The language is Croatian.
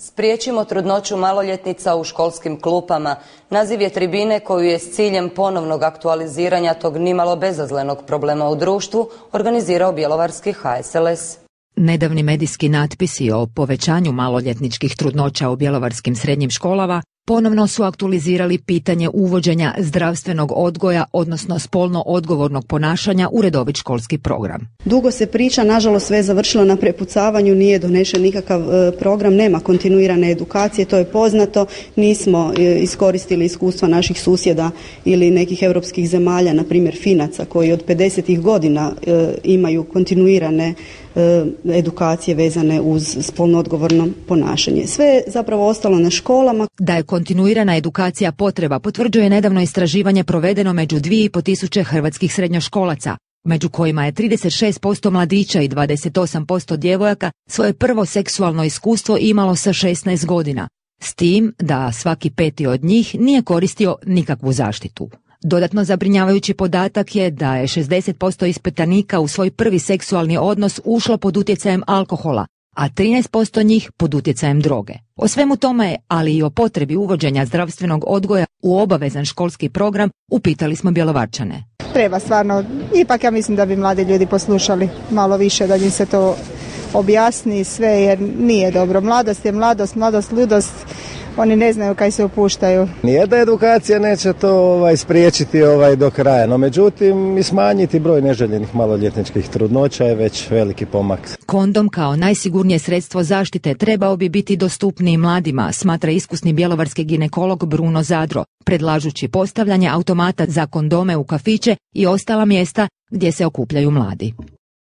Spriječimo trudnoću maloljetnica u školskim klupama. Naziv je tribine koju je s ciljem ponovnog aktualiziranja tog nimalo bezazlenog problema u društvu organizirao bjelovarski HSLS. Nedavni medijski natpisi o povećanju maloljetničkih trudnoća u bjelovarskim srednjim školama ponovno su aktualizirali pitanje uvođenja zdravstvenog odgoja, odnosno spolno odgovornog ponašanja u redovit školski program. Dugo se priča, nažalost sve je završilo na prepucavanju, nije donešen nikakav program, nema kontinuirane edukacije, to je poznato, nismo iskoristili iskustva naših susjeda ili nekih europskih zemalja, na primjer Finaca, koji od 50. godina imaju kontinuirane edukacije vezane uz spolno odgovorno ponašanje. Sve je zapravo ostalo na školama. Da je kontinuirana edukacija potreba potvrđuje nedavno istraživanje provedeno među 2500 hrvatskih srednjoškolaca, među kojima je 36% mladića i 28% djevojaka svoje prvo seksualno iskustvo imalo sa 16 godina, s tim da svaki peti od njih nije koristio nikakvu zaštitu. Dodatno zabrinjavajući podatak je da je 60% ispitanika u svoj prvi seksualni odnos ušlo pod utjecajem alkohola, a 13% njih pod utjecajem droge. O svemu tome, ali i o potrebi uvođenja zdravstvenog odgoja u obavezan školski program, upitali smo Bjelovarčane. Treba stvarno, ipak ja mislim da bi mladi ljudi poslušali malo više, da im se to objasni sve, jer nije dobro. Mladost je mladost, ludost. Oni ne znaju kaj se upuštaju. Nijedna edukacija neće to spriječiti do kraja, no međutim i smanjiti broj neželjenih maloljetničkih trudnoća je već veliki pomak. Kondom kao najsigurnije sredstvo zaštite trebao bi biti dostupniji mladima, smatra iskusni bjelovarski ginekolog Bruno Zadro, predlažući postavljanje automata za kondome u kafiće i ostala mjesta gdje se okupljaju mladi.